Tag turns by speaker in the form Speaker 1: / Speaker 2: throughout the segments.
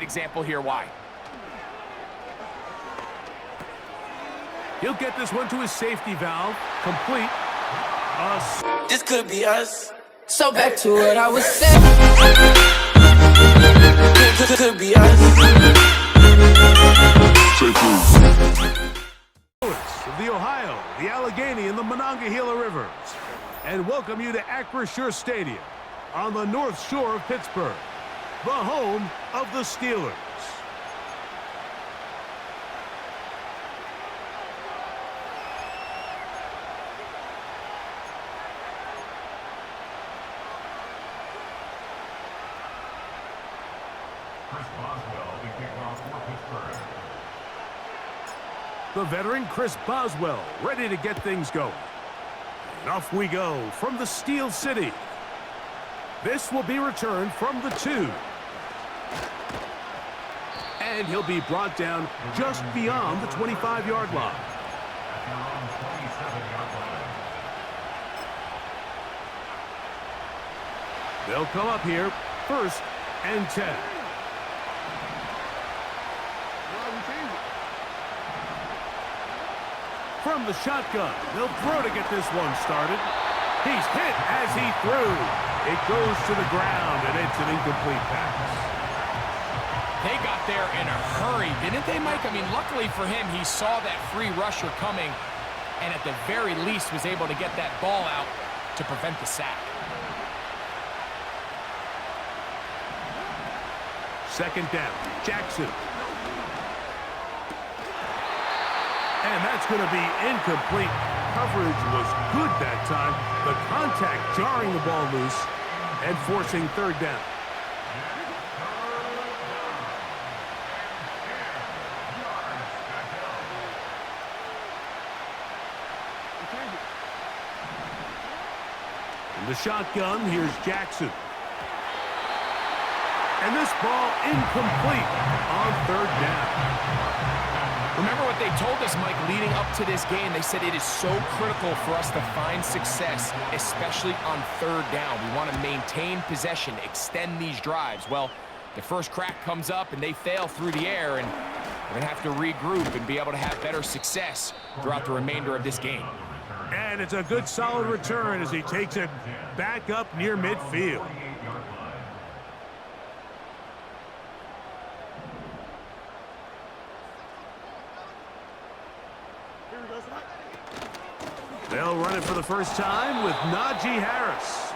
Speaker 1: Example here why.
Speaker 2: He'll get this one to his safety valve. Complete.
Speaker 3: This could be us. So back to what I was saying. Could be us.
Speaker 2: Of the Ohio, the Allegheny, and the Monongahela Rivers, and welcome you to Acrisure Stadium on the North Shore of Pittsburgh, the home of the Steelers. The veteran Chris Boswell ready to get things going. And off we go from the Steel City. This will be returned from the 2. And he'll be brought down just beyond the 25-yard line. They'll come up here, 1st and 10. From the shotgun, they'll throw to get this one started. He's hit as he threw. It goes to the ground, and it's an incomplete pass.
Speaker 1: They got there in a hurry, didn't they, Mike? I mean, luckily for him, he saw that free rusher coming, and at the very least was able to get that ball out to prevent the sack.
Speaker 2: 2nd down, Jackson. And that's going to be incomplete. Coverage was good that time. The contact jarring the ball loose and forcing 3rd down. In the shotgun, here's Jackson. And this ball incomplete on 3rd down.
Speaker 1: Remember what they told us, Mike, leading up to this game. They said it is so critical for us to find success, especially on 3rd down. We want to maintain possession, extend these drives. Well, the first crack comes up and they fail through the air, and we're going to have to regroup and be able to have better success throughout the remainder of this game.
Speaker 2: And it's a good solid return as he takes it back up near midfield. They'll run it for the first time with Najee Harris.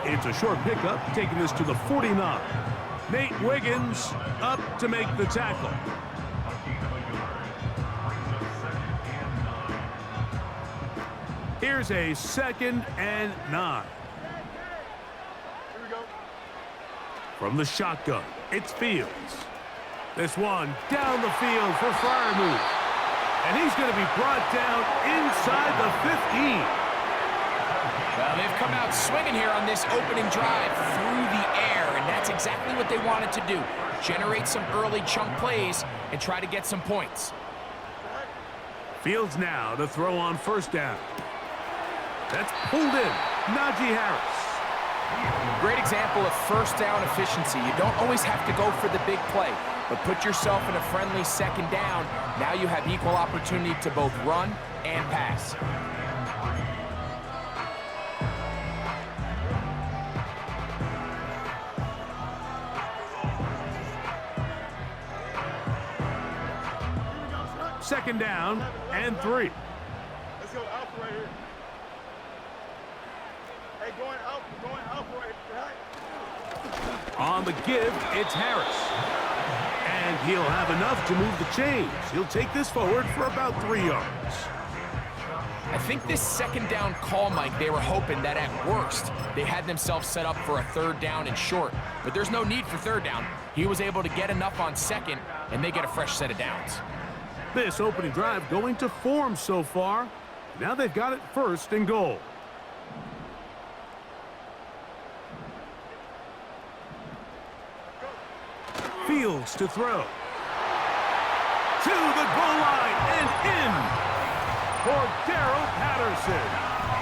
Speaker 2: It's a short pickup, taking this to the 49. Nate Wiggins up to make the tackle. Here's a 2nd and 9. From the shotgun, it's Fields. This one down the field for Freiermuth. And he's going to be brought down inside the 15.
Speaker 1: Well, they've come out swinging here on this opening drive through the air, and that's exactly what they wanted to do. Generate some early chunk plays and try to get some points.
Speaker 2: Fields now to throw on 1st down. That's pulled in. Najee Harris.
Speaker 1: Great example of 1st down efficiency. You don't always have to go for the big play, but put yourself in a friendly 2nd down. Now you have equal opportunity to both run and pass.
Speaker 2: Second down and 3.
Speaker 4: Let's go Alpha right here. Hey, going Alpha right here.
Speaker 2: On the give, it's Harris. And he'll have enough to move the chains. He'll take this forward for about 3 yards.
Speaker 1: I think this 2nd down call, Mike, they were hoping that at worst they had themselves set up for a 3rd down and short. But there's no need for 3rd down. He was able to get enough on 2nd, and they get a fresh set of downs.
Speaker 2: This opening drive going to form so far. Now they've got it 1st and goal. Fields to throw. To the goal line and in for Darrell Patterson.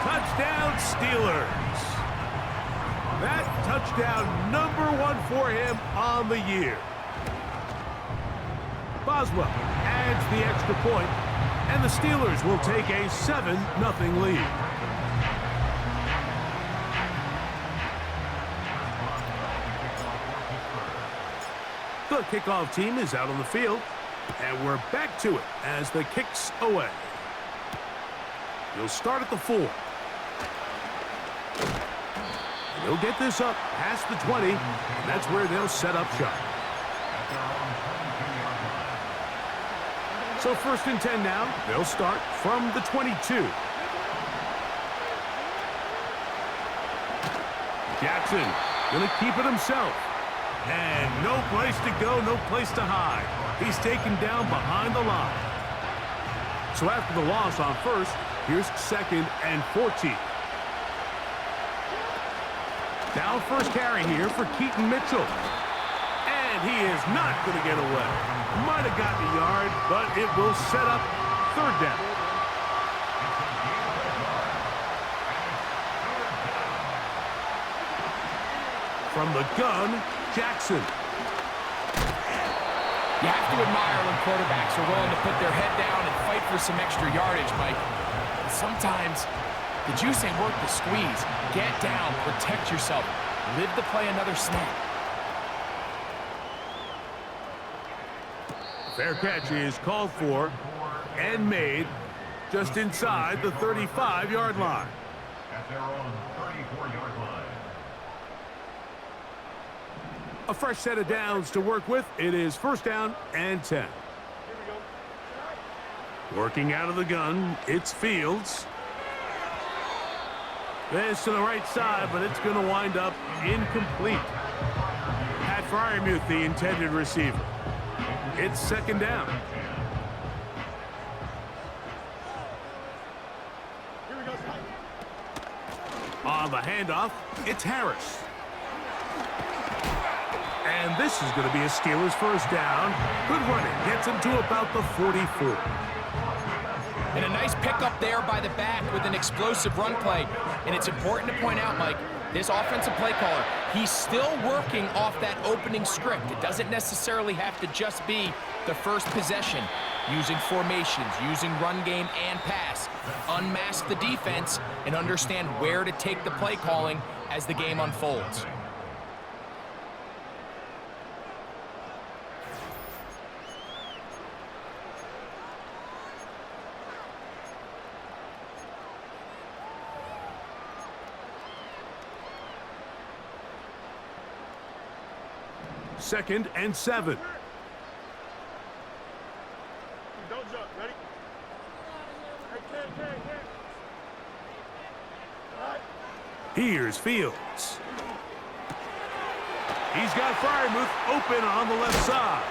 Speaker 2: Touchdown, Steelers. That touchdown #1 for him on the year. Boswell adds the extra point, and the Steelers will take a 7-0 lead. The kickoff team is out on the field, and we're back to it as the kick's away. He'll start at the 4. He'll get this up past the 20, and that's where they'll set up shop. So 1st and 10 now. They'll start from the 22. Jackson gonna keep it himself. And no place to go, no place to hide. He's taken down behind the line. So after the loss on 1st, here's 2nd and 14. Now 1st carry here for Keaton Mitchell. And he is not going to get away. Might have gotten a yard, but it will set up 3rd down. From the gun, Jackson.
Speaker 1: You have to admire when quarterbacks are willing to put their head down and fight for some extra yardage, Mike. But sometimes the juice ain't worth the squeeze. Get down, protect yourself, live to play another snap.
Speaker 2: Fair catch is called for and made just inside the 35-yard line.
Speaker 5: At their own 34-yard line.
Speaker 2: A fresh set of downs to work with. It is 1st down and 10. Working out of the gun, it's Fields. This to the right side, but it's going to wind up incomplete. Pat Fryermuth, the intended receiver. It's 2nd down. On the handoff, it's Harris. And this is going to be a Steelers 1st down. Good running. Gets him to about the 44.
Speaker 1: And a nice pickup there by the back with an explosive run play. And it's important to point out, Mike, this offensive play caller, he's still working off that opening script. It doesn't necessarily have to just be the first possession. Using formations, using run game and pass. Unmask the defense and understand where to take the play calling as the game unfolds.
Speaker 2: Second and 7.
Speaker 4: Don't jump. Ready? Hey. All right.
Speaker 2: Here's Fields. He's got Fryermuth open on the left side.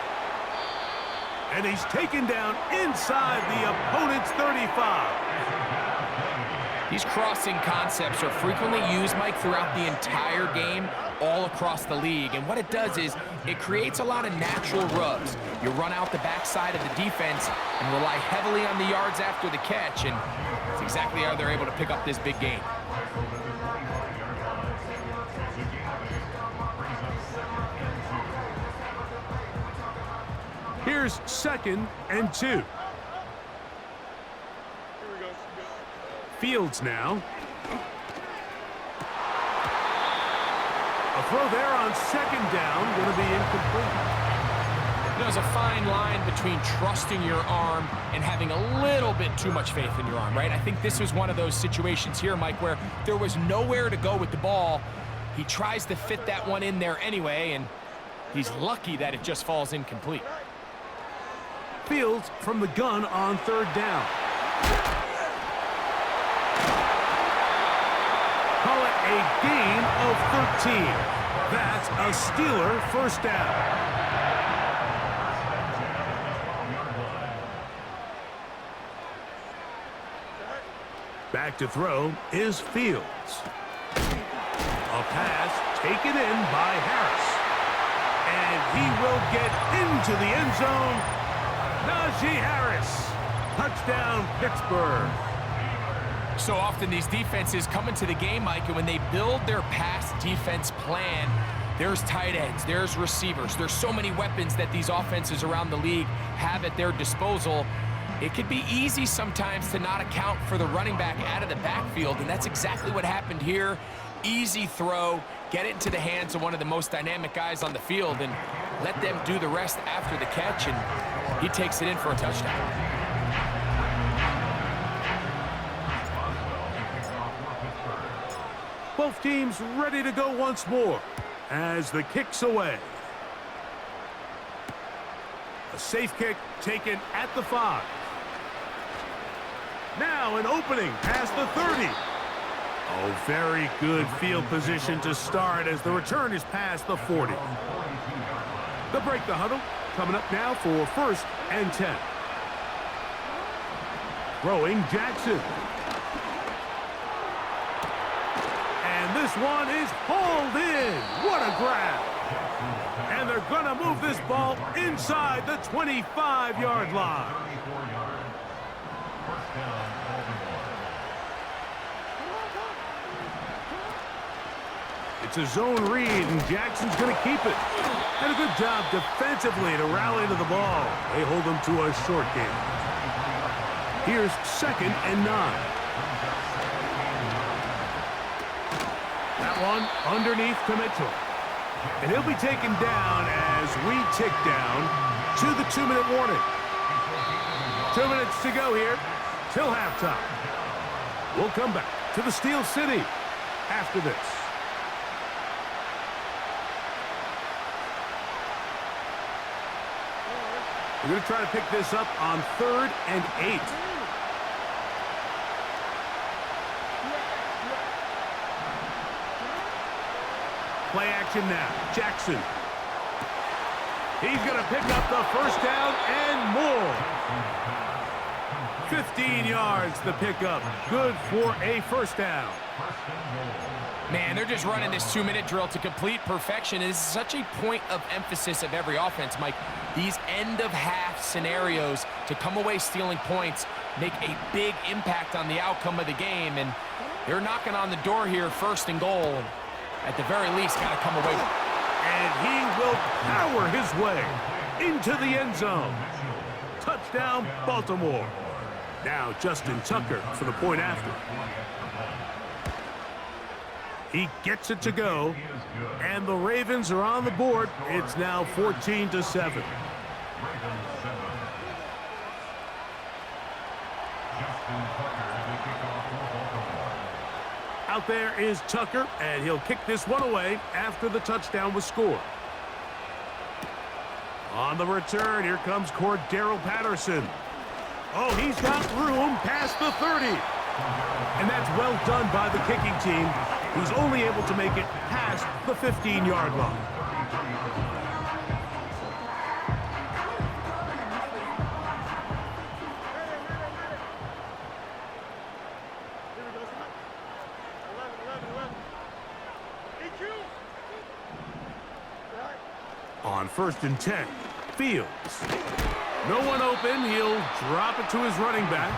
Speaker 2: And he's taken down inside the opponent's 35.
Speaker 1: These crossing concepts are frequently used, Mike, throughout the entire game, all across the league. And what it does is it creates a lot of natural rubs. You run out the backside of the defense and rely heavily on the yards after the catch, and it's exactly how they're able to pick up this big gain.
Speaker 2: Here's 2nd and 2.
Speaker 4: Here we go.
Speaker 2: Fields now. A throw there on 2nd down, going to be incomplete.
Speaker 1: There's a fine line between trusting your arm and having a little bit too much faith in your arm, right? I think this was one of those situations here, Mike, where there was nowhere to go with the ball. He tries to fit that one in there anyway, and he's lucky that it just falls incomplete.
Speaker 2: Fields from the gun on 3rd down. Call it a gain of 13. That's a Steeler 1st down. Back to throw is Fields. A pass taken in by Harris. And he will get into the end zone. Najee Harris. Touchdown, Pittsburgh.
Speaker 1: So often these defenses come into the game, Mike, and when they build their pass defense plan, There's tight ends, there's receivers. There's so many weapons that these offenses around the league have at their disposal. It could be easy sometimes to not account for the running back out of the backfield, and that's exactly what happened here. Easy throw, get it into the hands of one of the most dynamic guys on the field, and let them do the rest after the catch, and he takes it in for a touchdown.
Speaker 2: Both teams ready to go once more as the kick's away. A safe kick taken at the 5. Now an opening past the 30. Oh, very good field position to start as the return is past the 40. They'll break the huddle. Coming up now for 1st and 10. Throwing Jackson. And this one is hauled in. What a grab. And they're going to move this ball inside the 25-yard line. It's a zone read, and Jackson's going to keep it. And a good job defensively to rally to the ball. They hold them to a short game. Here's 2nd and 9. That one underneath to Mitchell. And he'll be taken down as we tick down to the 2-minute warning. 2 minutes to go here till halftime. We'll come back to the Steel City after this. We're going to try to pick this up on 3rd and 8. Play action now. Jackson. He's going to pick up the 1st down and more. 15 yards the pickup. Good for a 1st down.
Speaker 1: Man, they're just running this 2-minute drill to complete perfection. It is such a point of emphasis of every offense, Mike. These end-of-half scenarios to come away stealing points make a big impact on the outcome of the game, and they're knocking on the door here, 1st and goal. At the very least, got to come away with it.
Speaker 2: And he will power his way into the end zone. Touchdown, Baltimore. Now Justin Tucker for the point after. He gets it to go, and the Ravens are on the board. It's now 14-7. Out there is Tucker, and he'll kick this one away after the touchdown was scored. On the return, here comes Cordero Patterson. Oh, he's got room past the 30. And that's well done by the kicking team. He's only able to make it past the 15-yard line. On 1st and 10, Fields. No one open. He'll drop it to his running back.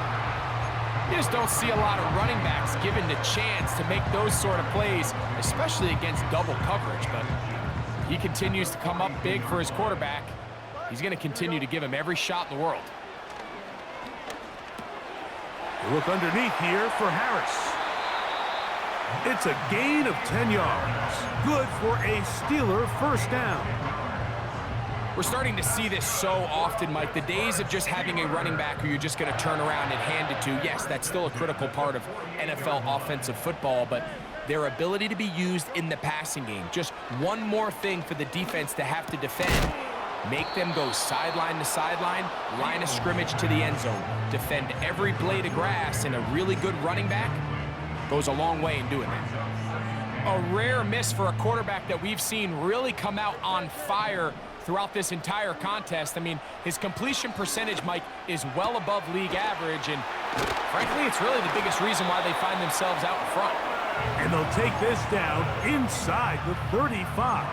Speaker 1: You just don't see a lot of running backs given the chance to make those sort of plays, especially against double coverage. But he continues to come up big for his quarterback. He's going to continue to give him every shot in the world.
Speaker 2: Look underneath here for Harris. It's a gain of 10 yards. Good for a Steeler 1st down.
Speaker 1: We're starting to see this so often, Mike. The days of just having a running back who you're just going to turn around and hand it to, yes, that's still a critical part of NFL offensive football, but their ability to be used in the passing game, just one more thing for the defense to have to defend. Make them go sideline to sideline, line of scrimmage to the end zone. Defend every blade of grass, and a really good running back goes a long way in doing that. A rare miss for a quarterback that we've seen really come out on fire throughout this entire contest. I mean, his completion percentage, Mike, is well above league average, and frankly, it's really the biggest reason why they find themselves out in front.
Speaker 2: And they'll take this down inside the 35.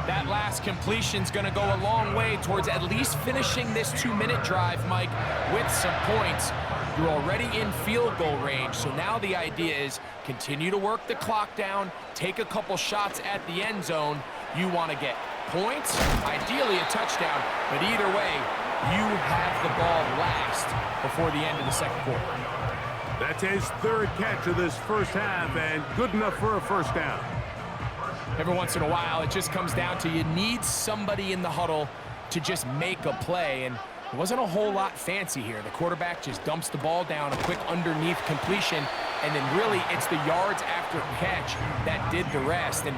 Speaker 1: That last completion's going to go a long way towards at least finishing this 2-minute drive, Mike, with some points. You're already in field goal range, so now the idea is continue to work the clock down, take a couple shots at the end zone. You want to get points, ideally a touchdown, but either way, you have the ball last before the end of the second quarter.
Speaker 2: That's his third catch of this first half, and good enough for a first down.
Speaker 1: Every once in a while, it just comes down to you need somebody in the huddle to just make a play, and it wasn't a whole lot fancy here. The quarterback just dumps the ball down, a quick underneath completion, and then really it's the yards after catch that did the rest, and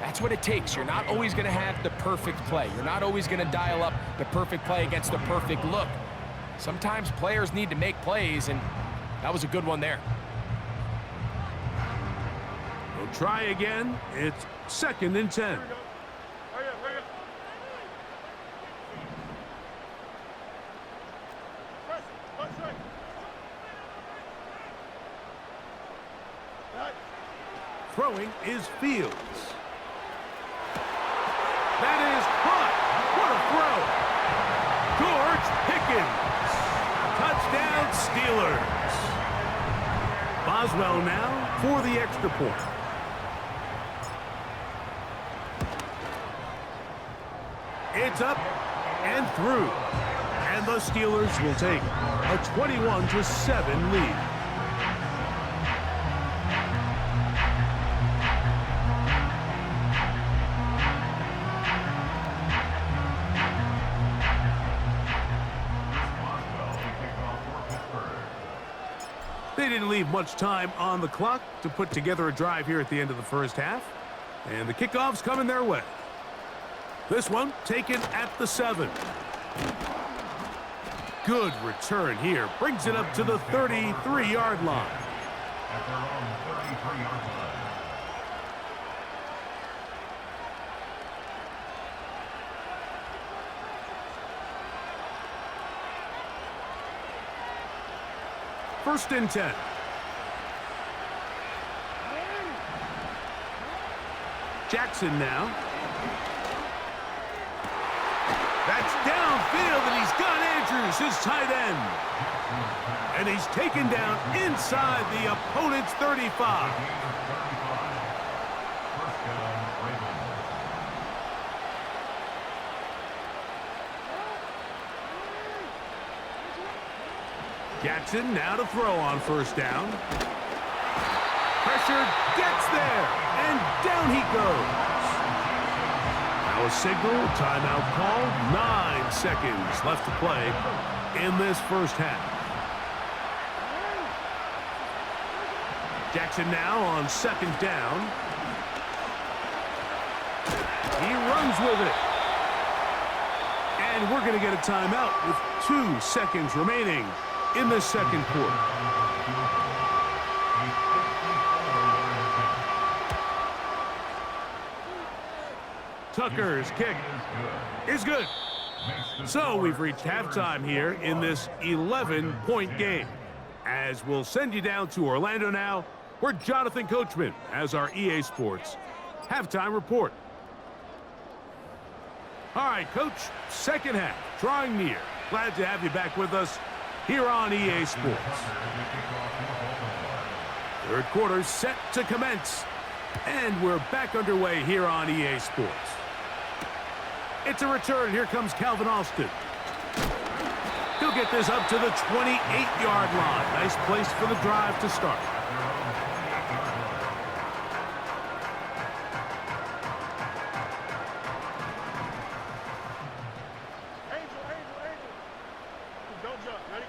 Speaker 1: that's what it takes. You're not always going to have the perfect play. You're not always going to dial up the perfect play against the perfect look. Sometimes players need to make plays, and that was a good one there.
Speaker 2: We'll try again. It's 2nd and 10.
Speaker 4: Hurry up, hurry up. Press, punch right. Right.
Speaker 2: Throwing is Fields. That is caught. What a throw. George Pickens. Touchdown Steelers. Boswell now for the extra point. It's up and through. And the Steelers will take a 21-7 lead. They didn't leave much time on the clock to put together a drive here at the end of the first half. And the kickoff's coming their way. This one taken at the 7. Good return here. Brings it up to the 33-yard line.
Speaker 5: At their own 33-yard line.
Speaker 2: First and 10. Jackson now. That's downfield, and he's got Andrews, his tight end. And he's taken down inside the opponent's 35.
Speaker 5: First down, Ravens.
Speaker 2: Jackson now to throw on first down. Pressure gets there, and down he goes. Now a signal, timeout call, 9 seconds left to play in this first half. Jackson now on 2nd down. He runs with it. And we're going to get a timeout with 2 seconds remaining in the second quarter. Tucker's kick is good. So we've reached halftime here in this 11-point game. As we'll send you down to Orlando now, where Jonathan Coachman has our EA Sports halftime report. All right, Coach, second half, drawing near. Glad to have you back with us here on EA Sports. Third quarter set to commence, and we're back underway here on EA Sports. It's a return. Here comes Calvin Austin. He'll get this up to the 28-yard line. Nice place for the drive to start.
Speaker 4: Don't jump. Ready?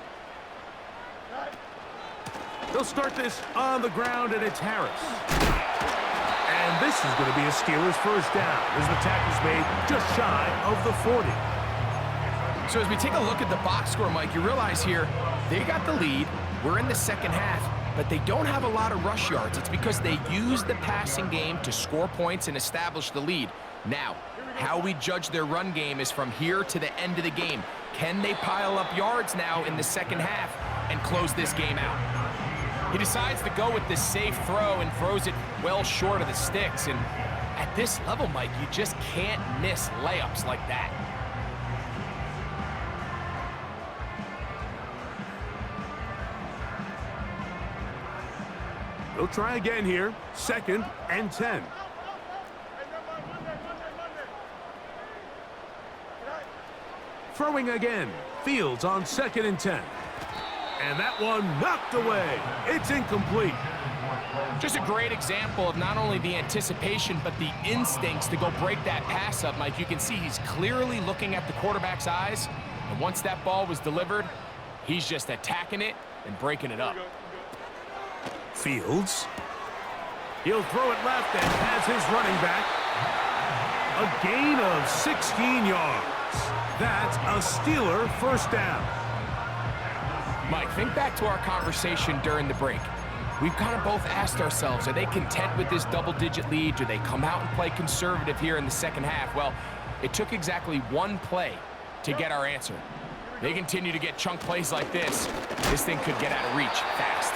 Speaker 4: Right.
Speaker 2: They'll start this on the ground, and it's Harris. And this is going to be a Steelers first down as the tackle's made just shy of the 40.
Speaker 1: So as we take a look at the box score, Mike, you realize here they got the lead. We're in the second half, but they don't have a lot of rush yards. It's because they use the passing game to score points and establish the lead. Now, how we judge their run game is from here to the end of the game. Can they pile up yards now in the second half and close this game out? He decides to go with this safe throw and throws it well short of the sticks. And at this level, Mike, you just can't miss layups like that.
Speaker 2: They'll try again here. 2nd and 10.
Speaker 4: Hey, never mind. Monday. Right.
Speaker 2: Throwing again. Fields on 2nd and 10. And that one knocked away. It's incomplete.
Speaker 1: Just a great example of not only the anticipation, but the instincts to go break that pass up, Mike. You can see he's clearly looking at the quarterback's eyes. And once that ball was delivered, he's just attacking it and breaking it up.
Speaker 2: Fields. He'll throw it left and has his running back. A gain of 16 yards. That's a Steeler first down.
Speaker 1: Mike, think back to our conversation during the break. We've kind of both asked ourselves, are they content with this double-digit lead? Do they come out and play conservative here in the second half? Well, it took exactly one play to get our answer. They continue to get chunk plays like this. This thing could get out of reach fast.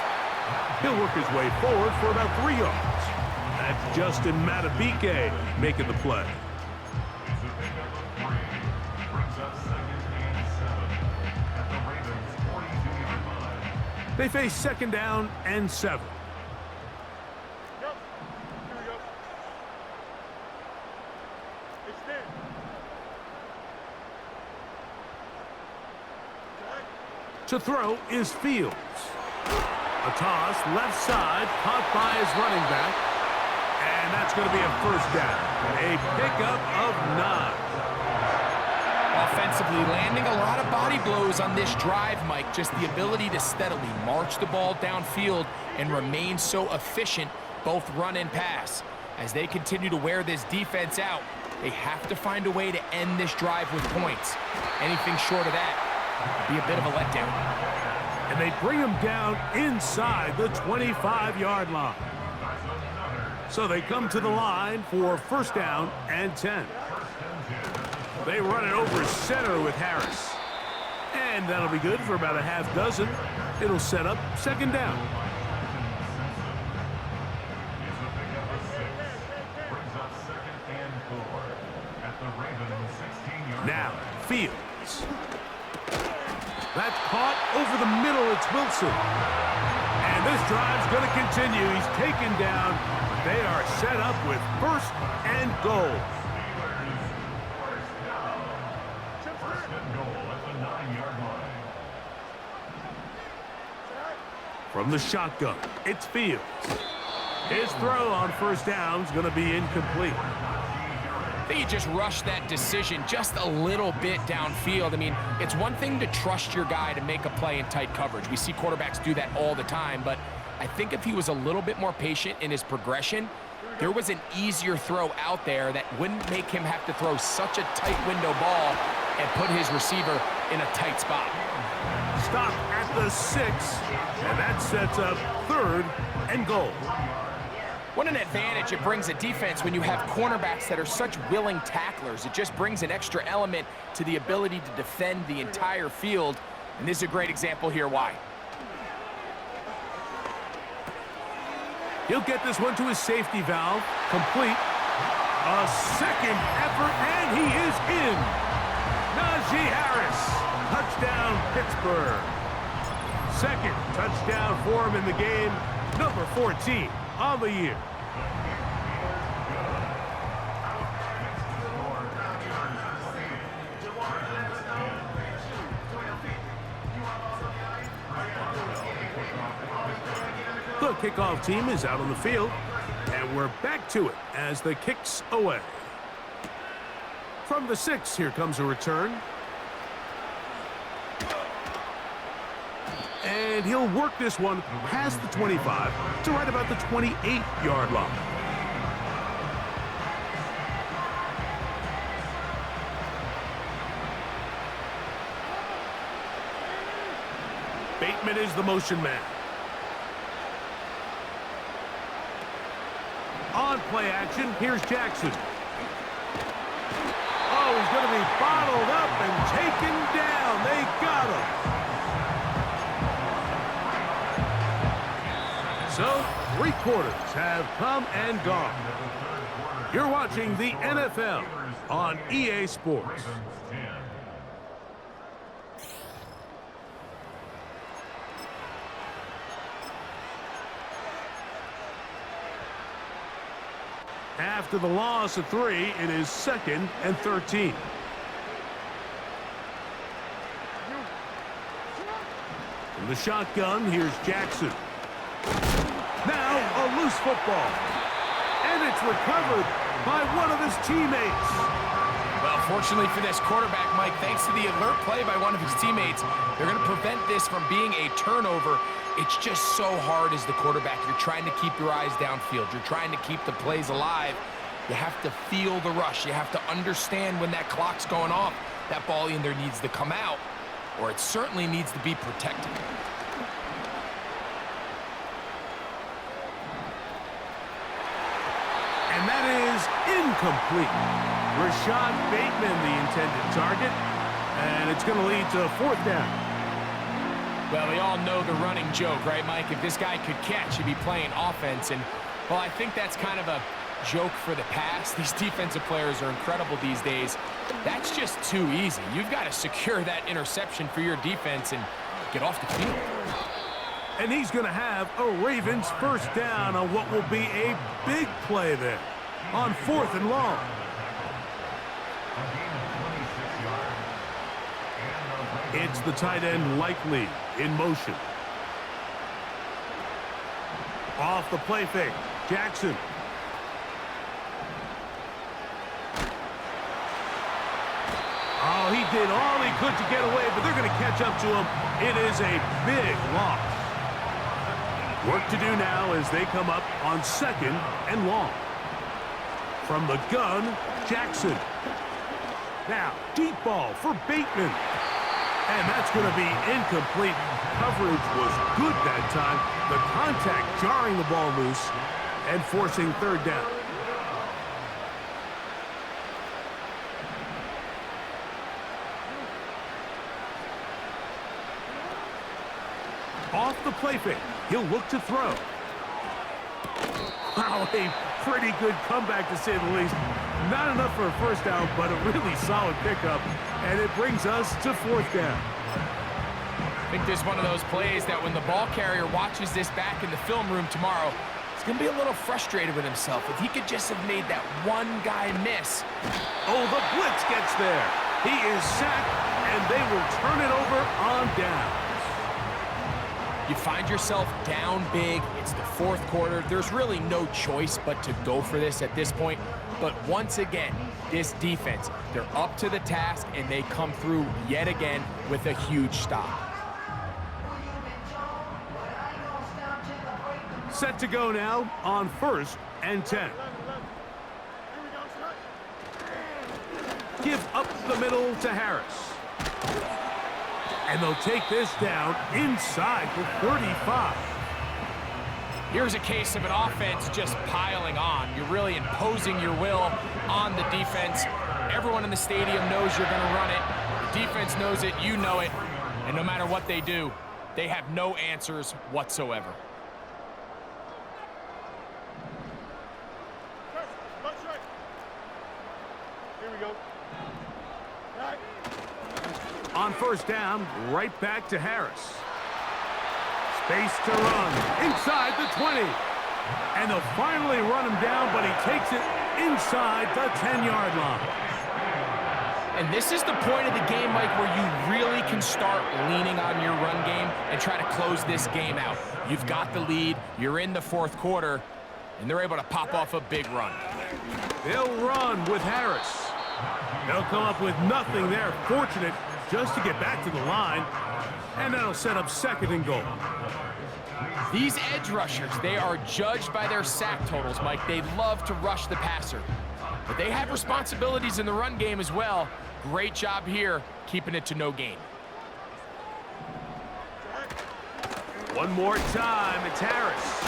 Speaker 2: He'll work his way forward for about 3 yards. That's Justin Matabike making the play.
Speaker 5: It's a pickup of 3. Brings up 2nd and 7 at the Ravens' 42-yard line.
Speaker 2: They face 2nd down and 7.
Speaker 4: Yep. Here we go. Extend. Jack.
Speaker 2: To throw is Fields. A toss left side, caught by his running back. And that's going to be a first down. A pickup of 9.
Speaker 1: Offensively, landing a lot of body blows on this drive, Mike. Just the ability to steadily march the ball downfield and remain so efficient, both run and pass. As they continue to wear this defense out, they have to find a way to end this drive with points. Anything short of that would be a bit of a letdown.
Speaker 2: And they bring him down inside the 25-yard line. So they come to the line for first down and 10. They run it over center with Harris. And that'll be good for about a half dozen. It'll set up 2nd down. Now, Fields. That's caught over the middle. It's Wilson. And this drive's going to continue. He's taken down. They are set up with 1st and goal.
Speaker 5: First and goal at the 9-yard line.
Speaker 2: From the shotgun, it's Fields. His throw on first down is going to be incomplete.
Speaker 1: I think he just rushed that decision just a little bit downfield. I mean, it's one thing to trust your guy to make a play in tight coverage. We see quarterbacks do that all the time, but I think if he was a little bit more patient in his progression, there was an easier throw out there that wouldn't make him have to throw such a tight window ball and put his receiver in a tight spot.
Speaker 2: Stop at the 6, and that sets up 3rd and goal.
Speaker 1: What an advantage it brings a defense when you have cornerbacks that are such willing tacklers. It just brings an extra element to the ability to defend the entire field, and this is a great example here why.
Speaker 2: He'll get this one to his safety valve, complete. A 2nd effort, and he is in. Najee Harris, touchdown Pittsburgh. 2nd touchdown for him in the game, number 14 on the year. The kickoff team is out on the field, and we're back to it as the kick's away. From the 6, here comes a return. And he'll work this one past the 25 to right about the 28-yard line. Bateman is the motion man. On play action, here's Jackson. Oh, he's going to be bottled up and taken down. They got him. So, 3 quarters have come and gone. You're watching the NFL on EA Sports. After the loss of 3, it is 2nd and 13. From the shotgun, here's Jackson. Now a loose football. And it's recovered by one of his teammates.
Speaker 1: Well, fortunately for this quarterback, Mike, thanks to the alert play by one of his teammates, they're going to prevent this from being a turnover. It's just so hard as the quarterback. You're trying to keep your eyes downfield. You're trying to keep the plays alive. You have to feel the rush. You have to understand when that clock's going off. That ball either needs to come out, or it certainly needs to be protected.
Speaker 2: And that is incomplete. Rashad Bateman, the intended target. And it's going to lead to 4th down.
Speaker 1: Well, we all know the running joke, right, Mike? If this guy could catch, he'd be playing offense. And, well, I think that's kind of a joke for the past. These defensive players are incredible these days. That's just too easy. You've got to secure that interception for your defense and get off the field.
Speaker 2: And he's going to have a Ravens 1st down on what will be a big play there on 4th and long. It's the tight end Likely in motion. Off the play fake, Jackson. Oh, he did all he could to get away, but they're going to catch up to him. It is a big loss. Work to do now as they come up on 2nd and long. From the gun, Jackson. Now, deep ball for Bateman. And that's going to be incomplete. Coverage was good that time. The contact jarring the ball loose and forcing 3rd down. Off the play fake, he'll look to throw. Wow, a pretty good comeback to say the least. Not enough for a 1st down, but a really solid pickup. And it brings us to 4th down.
Speaker 1: I think this is one of those plays that when the ball carrier watches this back in the film room tomorrow, he's going to be a little frustrated with himself. If he could just have made that one guy miss.
Speaker 2: Oh, the blitz gets there. He is sacked, and they will turn it over on down.
Speaker 1: You find yourself down big. It's the 4th quarter. There's really no choice but to go for this at this point. But once again, this defense, they're up to the task, and they come through yet again with a huge stop.
Speaker 2: Set to go now on 1st and 10. Give up the middle to Harris. And they'll take this down inside the 35.
Speaker 1: Here's a case of an offense just piling on. You're really imposing your will on the defense. Everyone in the stadium knows you're going to run it. The defense knows it, you know it. And no matter what they do, they have no answers whatsoever.
Speaker 4: Here we go. Right.
Speaker 2: On 1st down, right back to Harris. Space to run inside the 20. And they'll finally run him down, but he takes it inside the 10-yard line.
Speaker 1: And this is the point of the game, Mike, where you really can start leaning on your run game and try to close this game out. You've got the lead, you're in the 4th quarter, and they're able to pop off a big run.
Speaker 2: They'll run with Harris. They'll come up with nothing there. Fortunate just to get back to the line. And that'll set up 2nd and goal.
Speaker 1: These edge rushers, they are judged by their sack totals, Mike. They love to rush the passer. But they have responsibilities in the run game as well. Great job here, keeping it to no gain.
Speaker 2: One more time, it's Harris.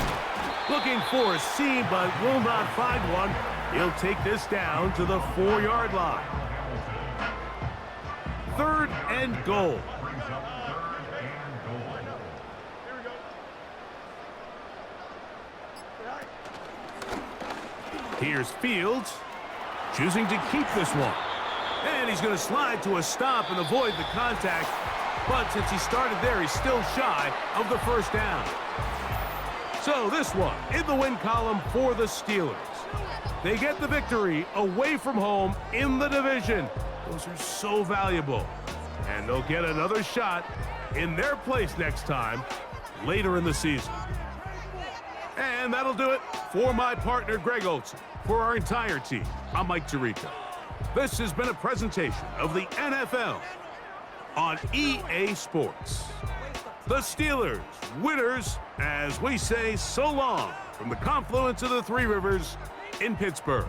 Speaker 2: Looking for a seam, but will not find one. He'll take this down to the 4-yard line. 3rd and goal. Here's Fields, choosing to keep this one. And he's going to slide to a stop and avoid the contact. But since he started there, he's still shy of the 1st down. So this one in the win column for the Steelers. They get the victory away from home in the division. Those are so valuable. And they'll get another shot in their place next time, later in the season. And that'll do it for my partner, Greg Olson. For our entire team, I'm Mike Tirico. This has been a presentation of the NFL on EA Sports. The Steelers, winners, as we say so long from the confluence of the Three Rivers in Pittsburgh.